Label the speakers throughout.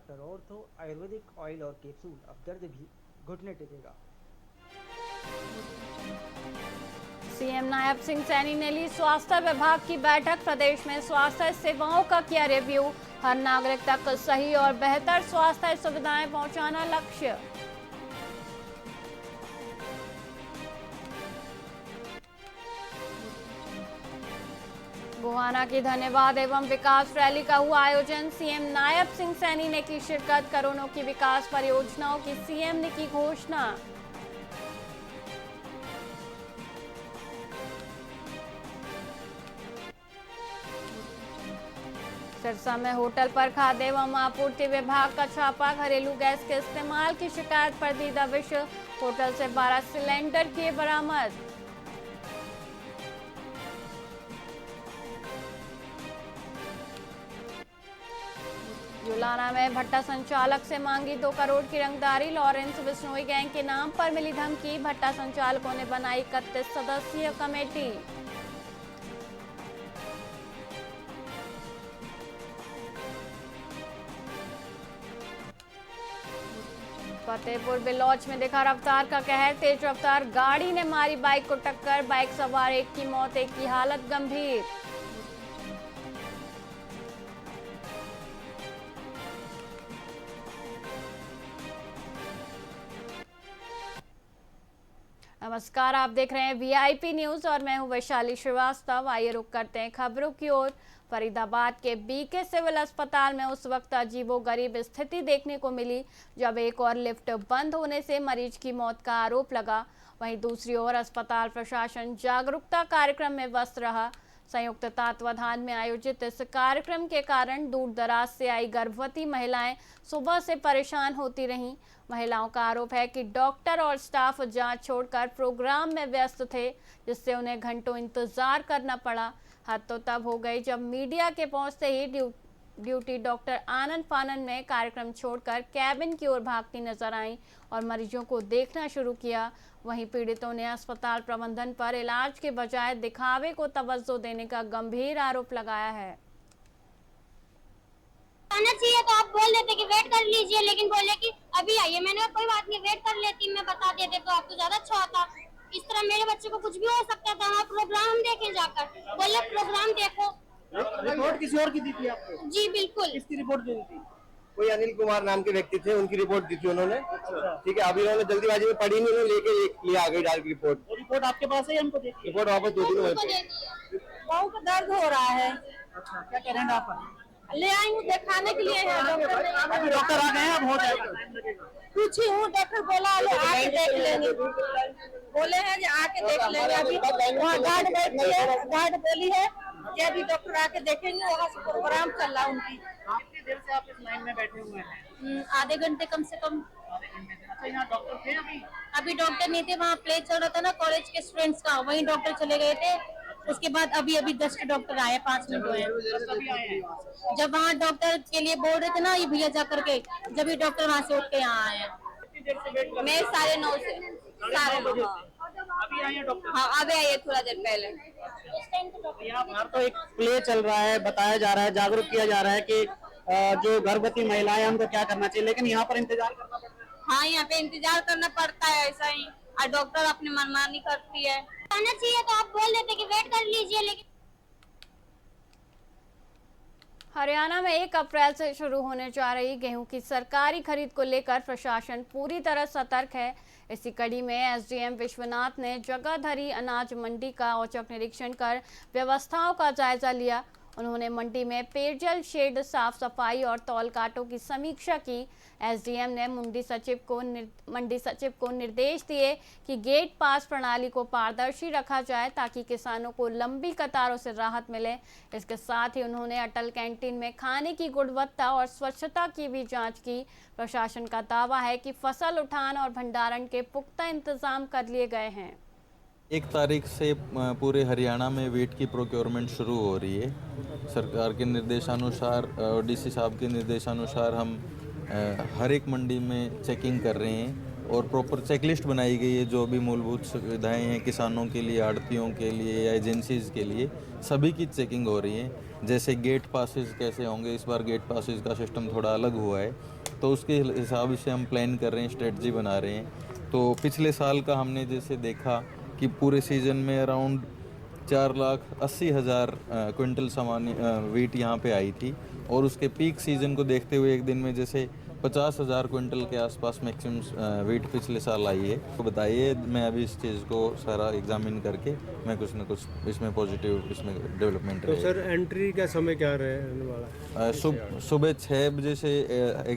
Speaker 1: Doctor ortho Ayurvedic oil और capsule अब दर्द भी घुटने टेकेगा।
Speaker 2: सीएम नायब सिंह सैनी ने ली स्वास्थ्य विभाग की बैठक। प्रदेश में स्वास्थ्य सेवाओं का किया रिव्यू। हर नागरिक तक सही और बेहतर स्वास्थ्य सुविधाएं पहुंचाना लक्ष्य। गोहाना की धन्यवाद एवं विकास रैली का हुआ आयोजन। सीएम नायब सिंह सैनी ने की शिरकत। करोड़ों की विकास परियोजनाओं की सीएम ने की घोषणा। सिरसा में होटल पर खाद्य एवं आपूर्ति विभाग का छापा। घरेलू गैस के इस्तेमाल की शिकायत पर दी दबिश। होटल से 12 सिलेंडर किए बरामद। युलाना में भट्टा संचालक से मांगी 2 करोड़ की रंगदारी। लॉरेंस बिश्नोई गैंग के नाम पर मिली धमकी। भट्टा संचालकों ने बनाई 31 सदस्यीय कमेटी। फतेहपुर बिलौच में दिखा रफ्तार का कहर। तेज रफ्तार गाड़ी ने मारी बाइक को टक्कर। बाइक सवार एक की मौत, एक की हालत गंभीर। नमस्कार, आप देख रहे हैं वीआईपी न्यूज और मैं हूं वैशाली श्रीवास्तव। आइए रुक करते हैं खबरों की ओर। फरीदाबाद के बीके सिविल अस्पताल में उस वक्त अजीबोगरीब स्थिति देखने को मिली जब एक और लिफ्ट बंद होने से मरीज की मौत का आरोप लगा। वहीं दूसरी ओर अस्पताल प्रशासन जागरूकता कार्यक्रम में व्यस्त रहा। संयुक्त तत्वाधान में आयोजित इस कार्यक्रम के कारण दूर दराज से आई गर्भवती महिलाएं सुबह से परेशान होती रहीं। महिलाओं का आरोप है कि डॉक्टर और स्टाफ जांच छोड़कर प्रोग्राम में व्यस्त थे, जिससे उन्हें घंटों इंतजार करना पड़ा। हद तो तब हो गई जब मीडिया के पहुंचते ही ड्यूटी डॉक्टर आनन फानन में कार्यक्रम छोड़कर कैबिन की ओर भागती नजर आई और मरीजों को देखना शुरू किया। वहीं पीड़ितों ने अस्पताल प्रबंधन पर इलाज के बजाय दिखावे को तवज्जो देने का गंभीर आरोप लगाया है।
Speaker 3: आना चाहिए तो आप बोल देते कि वेट कर लीजिए, लेकिन बोले कि अभी आइए। मैंने कहा कोई बात नहीं, वेट कर लेती, मैं बता देते तो आपको ज्यादा अच्छा होता। इस तरह मेरे बच्चे को कुछ भी हो सकता था। वहाँ प्रोग्राम देखे जाकर, बोले प्रोग्राम देखो।
Speaker 4: रिपोर्ट किसी और की दी थी आपको?
Speaker 3: जी बिल्कुल।
Speaker 4: किसकी रिपोर्ट दी थी?
Speaker 5: कोई अनिल कुमार नाम के व्यक्ति थे, उनकी रिपोर्ट दी थी उन्होंने। ठीक है, अभी उन्होंने जल्दीबाजी में पढ़ी नहीं, उन्होंने लेके ले आ गई डाल की रिपोर्ट।
Speaker 4: वो रिपोर्ट आपके पास है? हमको देखिए।
Speaker 5: रिपोर्ट वापस 2 दिन हुए थे।
Speaker 3: बहू को दर्द हो रहा है।
Speaker 4: अच्छा, क्या कह रहे हैं आप?
Speaker 3: ले आई हूँ दिखाने के लिए है।
Speaker 4: डॉक्टर आ गए हैं, अब हो जाएगा।
Speaker 3: पूछी हूँ, डॉक्टर बोला आके देख लेंगे। बोले हैं कि आके देख लेंगे। अभी वहाँ गार्ड बैठी है, गार्ड बोली है कि अभी डॉक्टर आके देखेंगे। वहाँ से प्रोग्राम चल रहा है उनकी।
Speaker 4: कितनी देर से आप इस लाइन में बैठे हुए हैं?
Speaker 3: आधे घंटे कम से कम।
Speaker 4: आधे घंटे से। अच्छा, यहाँ डॉक्टर थे अभी?
Speaker 3: अभी डॉक्टर नहीं थे, वहाँ प्ले चल रहा था ना कॉलेज के स्टूडेंट्स का, वहीं डॉक्टर चले गए थे। उसके बाद अभी जस्ट डॉक्टर आए, 5 मिनट हुए।
Speaker 4: अभी आए हैं।
Speaker 3: जब वहाँ डॉक्टर के लिए बोल रहे थे ना ये भैया जा करके, जब भी डॉक्टर वहाँ से उठ के यहाँ आए हैं।
Speaker 4: कितनी देर से वेट कर?
Speaker 3: मैं 9:30 से 9:30।
Speaker 4: अभी आए हैं डॉक्टर?
Speaker 3: हाँ, अभी आइए थोड़ा देर पहले।
Speaker 4: यहाँ बाहर तो एक प्ले चल रहा है, बताया जा रहा है, जागरूक किया जा रहा है कि जो गर्भवती महिलाएं हैं उनको क्या करना चाहिए, लेकिन यहाँ पर इंतजार करना पड़ रहा है।
Speaker 3: हाँ, यहाँ पे इंतजार करना पड़ता है ऐसा ही, और डॉक्टर अपनी मनमानी करती है। आना चाहिए तो आप बोल देते कि वेट कर लीजिए, लेकिन
Speaker 2: हरियाणा में 1 अप्रैल से शुरू होने जा रही गेहूं की सरकारी खरीद को लेकर प्रशासन पूरी तरह सतर्क है। इसी कड़ी में एसडीएम विश्वनाथ ने जगाधरी अनाज मंडी का औचक निरीक्षण कर व्यवस्थाओं का जायजा लिया। उन्होंने मंडी में पेयजल शेड, साफ सफाई और तौल कांटों की समीक्षा की। एसडीएम ने मंडी सचिव को निर्देश दिए कि गेट पास प्रणाली को पारदर्शी रखा जाए ताकि किसानों को लंबी कतारों से राहत मिले। इसके साथ ही उन्होंने अटल कैंटीन में खाने की गुणवत्ता और स्वच्छता की भी जांच की। प्रशासन का दावा है कि फसल उठान और भंडारण के पुख्ता इंतजाम कर लिए गए हैं।
Speaker 6: 1 तारीख से पूरे हरियाणा में वीट की प्रोक्योरमेंट शुरू हो रही है। सरकार के निर्देशानुसार और डीसी साहब के निर्देशानुसार हम हर एक मंडी में चेकिंग कर रहे हैं और प्रॉपर चेकलिस्ट बनाई गई है। जो भी मूलभूत सुविधाएं हैं किसानों के लिए, आड़तियों के लिए या एजेंसीज़ के लिए, सभी की चेकिंग हो रही है। जैसे गेट पासेस कैसे होंगे, इस बार गेट पासेस का सिस्टम थोड़ा अलग हुआ है। तो उसके हिसाब से हम प्लान कर रहे हैं, स्ट्रेटजी बना रहे हैं। तो पिछले साल का हमने जैसे देखा कि पूरे सीज़न में अराउंड 4,80,000 क्विंटल सामान वीट यहाँ पे आई थी, और उसके पीक सीज़न को देखते हुए एक दिन में जैसे 50,000 क्विंटल के आसपास मैक्सिमम वीट पिछले साल आई है। तो बताइए, मैं अभी इस चीज़ को सारा एग्जामिन करके मैं कुछ ना कुछ इसमें पॉजिटिव इसमें डेवलपमेंट
Speaker 7: तो सर एंट्री का समय क्या रहने वाला?
Speaker 6: सुबह 6 बजे से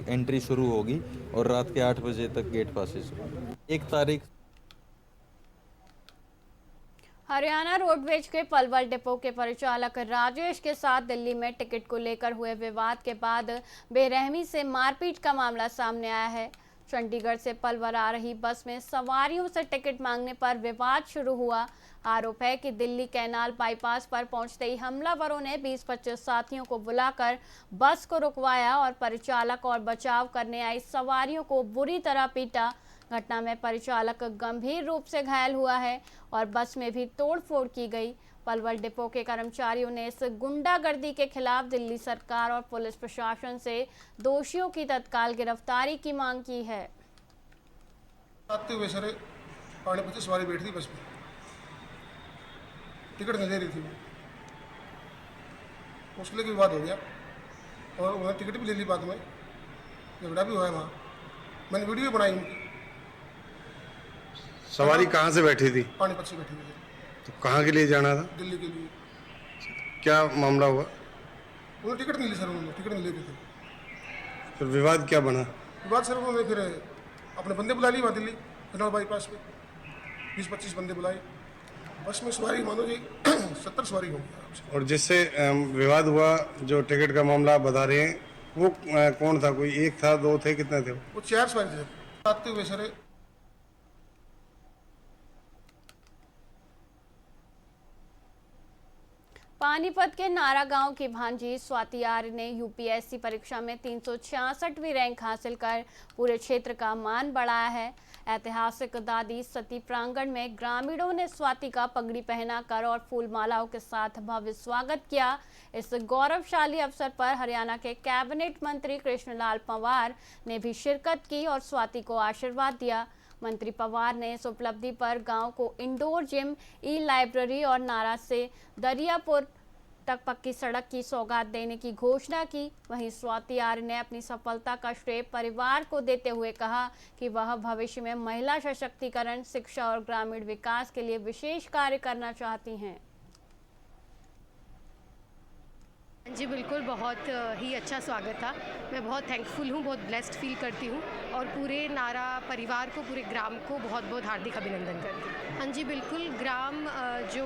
Speaker 6: एंट्री शुरू होगी और रात के 8 बजे तक गेट पासेस। 1 तारीख
Speaker 2: हरियाणा रोडवेज के पलवल डिपो के परिचालक राजेश के साथ दिल्ली में टिकट को लेकर हुए विवाद के बाद बेरहमी से मारपीट का मामला सामने आया है। चंडीगढ़ से पलवल आ रही बस में सवारियों से टिकट मांगने पर विवाद शुरू हुआ। आरोप है कि दिल्ली कैनाल बाईपास पर पहुंचते ही हमलावरों ने 20-25 साथियों को बुलाकर बस को रुकवाया और परिचालक और बचाव करने आई सवारियों को बुरी तरह पीटा। घटना में परिचालक गंभीर रूप से घायल हुआ है और बस में भी तोड़फोड़ की गई। पलवल डिपो के कर्मचारियों ने इस गुंडागर्दी के खिलाफ दिल्ली सरकार और पुलिस प्रशासन से दोषियों की तत्काल गिरफ्तारी की मांग की है।
Speaker 8: आते हुए सर 25 सवारी बैठी थी बस में, टिकट नहीं ले रही थी वो, उसके लिए विवाद हो गया और उन्होंने टिकट भी ले ली। बाद में झगड़ा भी हुआ है वहाँ, मैंने वीडियो बनाई उनकी।
Speaker 9: सवारी कहाँ से बैठी थी?
Speaker 8: पानीपत से बैठी हुई है।
Speaker 9: तो कहाँ के लिए जाना था?
Speaker 8: दिल्ली के लिए।
Speaker 9: क्या मामला हुआ?
Speaker 8: उन्होंने टिकट नहीं ली सर, उन्होंने टिकट नहीं ले रही थी।
Speaker 9: फिर विवाद क्या बना?
Speaker 8: विवाद सर उन्होंने फिर अपने बंदे बुला लिए वहाँ दिल्ली कैनाल बाईपास पे, 20-25 बंदे बुलाए। बस में सवारी मानो जी 70 सवारी होंगी।
Speaker 9: और जिससे विवाद हुआ, जो टिकट का मामला आप बता रहे हैं, वो कौन था? कोई एक था, 2 थे, कितने थे?
Speaker 8: वो 4 सवारी थे। आते हुए सर
Speaker 2: पानीपत के नारा गांव की भांजी स्वाति आर्य ने यूपीएससी परीक्षा में 366वीं रैंक हासिल कर पूरे क्षेत्र का मान बढ़ाया है। ऐतिहासिक दादी सती प्रांगण में ग्रामीणों ने स्वाति का पगड़ी पहनाकर और फूल मालाओं के साथ भव्य स्वागत किया। इस गौरवशाली अवसर पर हरियाणा के कैबिनेट मंत्री कृष्णलाल पंवार ने भी शिरकत की और स्वाति को आशीर्वाद दिया। मंत्री पवार ने इस उपलब्धि पर गांव को इंडोर जिम, ई लाइब्रेरी और नारा से दरियापुर तक पक्की सड़क की सौगात देने की घोषणा की। वहीं स्वाति आर्य ने अपनी सफलता का श्रेय परिवार को देते हुए कहा कि वह भविष्य में महिला सशक्तिकरण, शिक्षा और ग्रामीण विकास के लिए विशेष कार्य करना चाहती हैं।
Speaker 10: जी बिल्कुल, बहुत ही अच्छा स्वागत था। मैं बहुत थैंकफुल हूँ, बहुत ब्लेस्ड फील करती हूँ और पूरे नारा परिवार को, पूरे ग्राम को बहुत बहुत हार्दिक अभिनंदन करती हूँ। हाँ जी बिल्कुल, ग्राम जो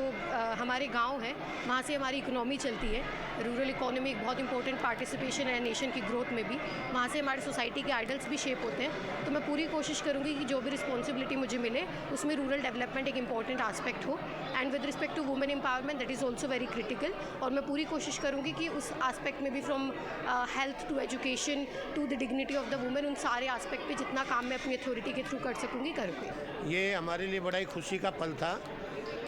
Speaker 10: हमारे गांव है वहाँ से हमारी इकोनॉमी चलती है। रूरल इकोनॉमी एक बहुत इंपॉर्टेंट पार्टिसिपेशन है नेशन की ग्रोथ में भी। वहाँ से हमारी सोसाइटी के आइडल्स भी शेप होते हैं। तो मैं पूरी कोशिश करूँगी कि जो भी रिस्पॉन्सिबिलिटी मुझे मिले उसमें रूरल डेवलपमेंट एक इंपॉर्टेंट आस्पेक्ट हो। And with respect to women empowerment, that is also very critical. और मैं पूरी कोशिश करूँगी कि उस आस्पेक्ट में भी, from health to education to the dignity of the women, उन सारे आस्पेक्ट पे जितना काम मैं अपनी अथॉरिटी के थ्रू कर सकूँगी करूँगी।
Speaker 11: ये हमारे लिए बड़ा ही खुशी का पल था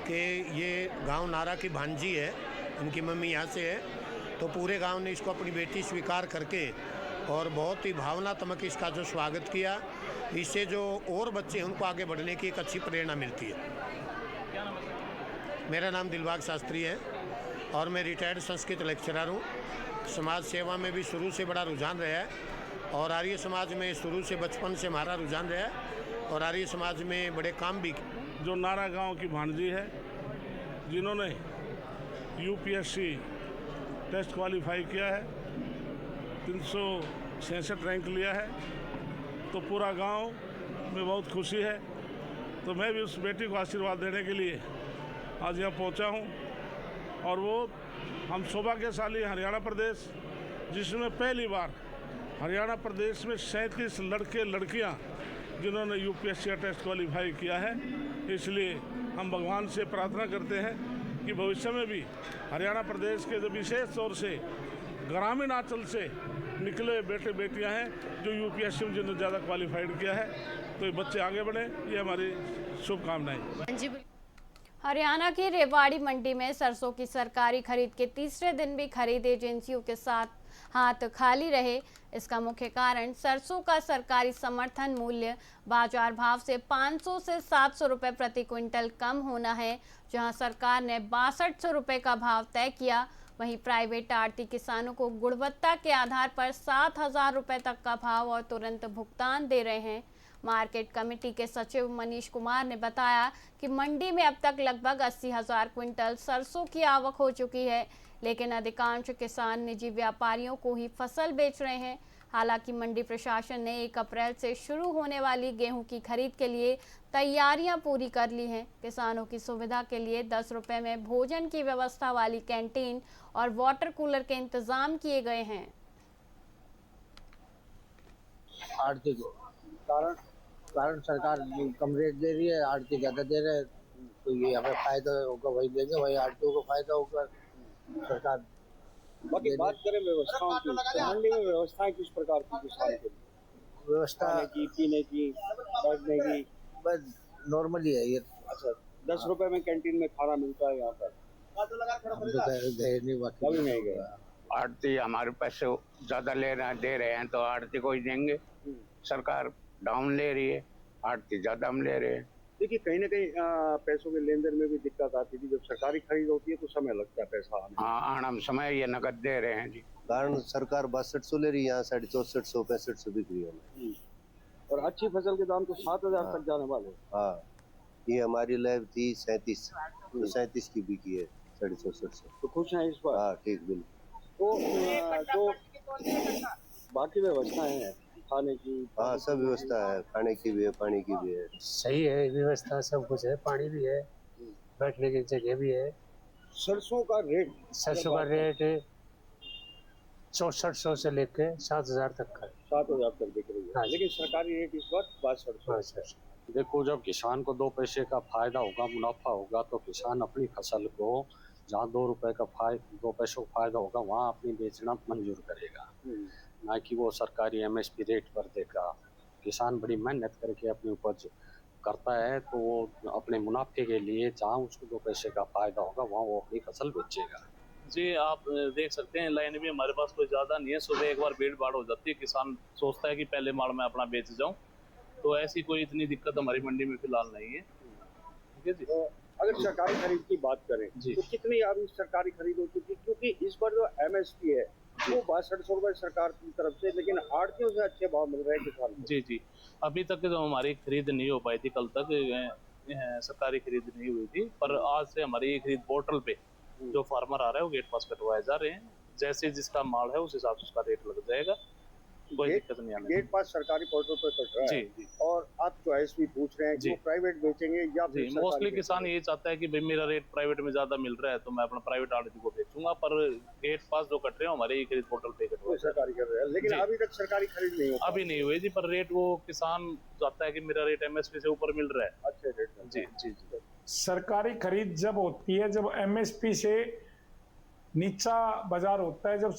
Speaker 11: कि ये गांव नारा की भांजी है, इनकी मम्मी यहाँ से है, तो पूरे गांव ने इसको अपनी बेटी स्वीकार करके और बहुत ही भावनात्मक इसका जो स्वागत किया। इससे जो और बच्चे हैं उनको आगे बढ़ने की एक अच्छी प्रेरणा मिलती है। मेरा नाम दिलबाग शास्त्री है और मैं रिटायर्ड संस्कृत लेक्चरर हूँ। समाज सेवा में भी शुरू से बड़ा रुझान रहा है और आर्य समाज में शुरू से बचपन से हमारा रुझान रहा है और आर्य समाज में बड़े काम भी।
Speaker 12: जो नारा गांव की भांजी है, जिन्होंने यूपीएससी टेस्ट क्वालिफाई किया है, 366 रैंक लिया है, तो पूरा गांव में बहुत खुशी है। तो मैं भी उस बेटी को आशीर्वाद देने के लिए आज यहाँ पहुँचा हूँ और वो हम सौभाग्यशाली हरियाणा प्रदेश, जिसमें पहली बार हरियाणा प्रदेश में 37 लड़के लड़कियाँ जिन्होंने यूपीएससी का टेस्ट क्वालिफाई किया है। इसलिए हम भगवान से प्रार्थना करते हैं कि भविष्य में भी हरियाणा प्रदेश के जो विशेष तौर से ग्रामीण अंचल से निकले बेटे बेटियां हैं जो यूपीएससी में जिन्होंने ज़्यादा क्वालिफाइड किया है, तो ये बच्चे आगे बढ़े, ये हमारी शुभकामनाएं।
Speaker 2: हरियाणा की रेवाड़ी मंडी में सरसों की सरकारी खरीद के तीसरे दिन भी खरीद एजेंसियों के साथ हाथ खाली रहे। इसका मुख्य कारण सरसों का सरकारी समर्थन मूल्य बाजार भाव से 500 से 700 रुपये प्रति क्विंटल कम होना है। जहां सरकार ने 6200 रुपये का भाव तय किया, वहीं प्राइवेट आड़ती किसानों को गुणवत्ता के आधार पर 7000 रुपये तक का भाव और तुरंत भुगतान दे रहे हैं। मार्केट कमेटी के सचिव मनीष कुमार ने बताया कि मंडी में अब तक लगभग 80,000 क्विंटल सरसों की आवक हो चुकी है, लेकिन अधिकांश किसान निजी व्यापारियों को ही फसल बेच रहे हैं। हालांकि मंडी प्रशासन ने 1 अप्रैल से शुरू होने वाली गेहूं की खरीद के लिए तैयारियां पूरी कर ली हैं। किसानों की सुविधा के लिए 10 रुपये में भोजन की व्यवस्था वाली कैंटीन और वाटर कूलर के इंतजाम किए गए हैं।
Speaker 13: आड़ती को कारण सरकार कम रेट दे रही है, आड़ती ज़्यादा दे रहे हैं, तो ये हमें फायदा होगा वही देंगे, वही आड़तियों को फायदा होगा। सरकार
Speaker 14: बाकी बात करें व्यवस्थाओं की, मंडी में व्यवस्थाएं किस प्रकार की किसान के लिए?
Speaker 13: व्यवस्था
Speaker 14: की, पीने की, बैठने की,
Speaker 13: बस नॉर्मल ही है ये।
Speaker 14: अच्छा, 10 रुपए में कैंटीन में खाना मिलता है यहाँ पर?
Speaker 13: गए नहीं, बाकी
Speaker 14: कभी नहीं गए।
Speaker 15: आड़ती हमारे पैसे ज्यादा दे रहे हैं तो आड़ती को ही देंगे। सरकार डाउन ले रही है, आड़ती ज्यादा हम ले रहे हैं।
Speaker 14: देखिए कहीं ना कहीं पैसों के लेन देन में भी दिक्कत आती थी। जब सरकारी खरीद होती है तो समय लगता है पैसा आने।
Speaker 15: हाँ, आराम समय ये नकद दे रहे हैं जी।
Speaker 13: कारण सरकार 6200 ले रही है, यहाँ 6400 6500 बिक रही है।
Speaker 14: और अच्छी फसल के दाम तो 7000 तक जाने वाले।
Speaker 13: हाँ, ये हमारी लैब थी 37, तो 37 की बिकी है 6400।
Speaker 14: तो खुश हैं इस बार?
Speaker 13: हाँ ठीक, बिल्कुल।
Speaker 14: तो बाकी व्यवस्थाएं हैं खाने की?
Speaker 13: हाँ, सब व्यवस्था है, खाने की भी है, पानी की भी है।
Speaker 7: सही है व्यवस्था, सब कुछ है, पानी भी है, बैठने की जगह भी है।
Speaker 14: सरसों का रेट
Speaker 7: 6400 से लेके 7000 तक का।
Speaker 14: 7000 तक बिक रही है।
Speaker 7: हाँ,
Speaker 14: लेकिन सरकारी रेट इस वक्त 6200।
Speaker 16: देखो, जब किसान को 2 पैसे का फायदा होगा, मुनाफा होगा, तो किसान अपनी फसल को जहाँ 2 पैसों का फायदा होगा वहाँ अपनी बेचना मंजूर करेगा, ना कि वो सरकारी MSP रेट पर देगा। किसान बड़ी मेहनत करके अपनी उपज करता है, तो वो अपने मुनाफे के लिए जहाँ उसको 2 पैसे का फायदा होगा वहाँ वो अपनी फसल बेचेगा।
Speaker 17: जी, आप देख सकते हैं लाइन भी हमारे पास कोई ज़्यादा नहीं है। सुबह एक बार भीड़ भाड़ हो जाती है, किसान सोचता है कि पहले माल में अपना बेच जाऊं, तो ऐसी कोई इतनी दिक्कत हमारी मंडी में फिलहाल नहीं है। ठीक है जी।
Speaker 14: तो अगर सरकारी खरीद की बात करें तो कितनी अभी सरकारी खरीद हो चुकी? क्योंकि इस पर जो MSP है वो 6200 रुपये सरकार की तरफ से, लेकिन आड़तियों से अच्छे भाव मिल रहे हैं किसान को।
Speaker 17: जी, अभी तक जो हमारी खरीद नहीं हो पाई थी, कल तक सरकारी खरीद नहीं हुई थी, पर आज से हमारी खरीद पोर्टल पे जो फार्मर आ रहा है वो गेट पास कटवाए जा रहे हैं। जैसे जिसका माल है उस हिसाब से उसका रेट लग जाएगा, कोई दिक्कत नहीं आने।
Speaker 14: गेट पास सरकारी पोर्टल पर कट रहा है जी। और आप चॉइस भी पूछ रहे हैं कि वो प्राइवेट बेचेंगे या फिर सरकारी?
Speaker 17: मोस्टली किसान ये चाहता है कि भाई मेरा रेट प्राइवेट में ज्यादा मिल रहा है तो मैं अपना प्राइवेट आड़ती को बेचूंगा, पर गेट पास जो कट रहे हैं हमारे खरीद पोर्टल पे कट रहे हैं,
Speaker 14: सरकारी कर रहे हैं। लेकिन अभी तक सरकारी खरीद नहीं हुई।
Speaker 17: अभी नहीं हुई जी, पर रेट वो किसान चाहता है कि मेरा रेट MSP से ऊपर मिल रहा है,
Speaker 14: अच्छे रेट में।
Speaker 17: जी।
Speaker 18: सरकारी खरीद जब होती है, जब MSP से नीचा बाजार होता है, जब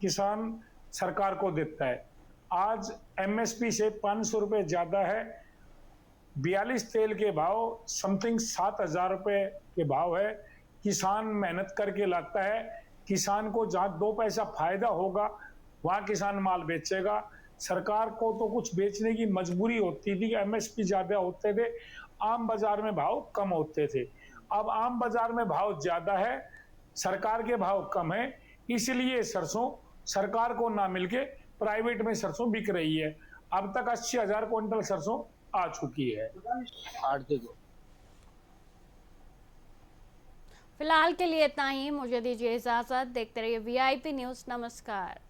Speaker 18: किसान सरकार को देता है। आज MSP से 500 रुपये ज़्यादा है। 42 तेल के भाव समथिंग 7000 रुपये के भाव है। किसान मेहनत करके लाता है, किसान को जहाँ 2 पैसा फायदा होगा वहाँ किसान माल बेचेगा। सरकार को तो कुछ बेचने की मजबूरी होती थी, MSP ज़्यादा होते थे, आम बाजार में भाव कम होते थे। अब आम बाजार में भाव ज़्यादा है, सरकार के भाव कम है, इसलिए सरसों सरकार को ना मिलके प्राइवेट में सरसों बिक रही है। अब तक 80,000 क्विंटल सरसों आ चुकी है।
Speaker 2: फिलहाल के लिए इतना ही, मुझे दीजिए इजाजत। देखते रहिए VIP न्यूज़। नमस्कार।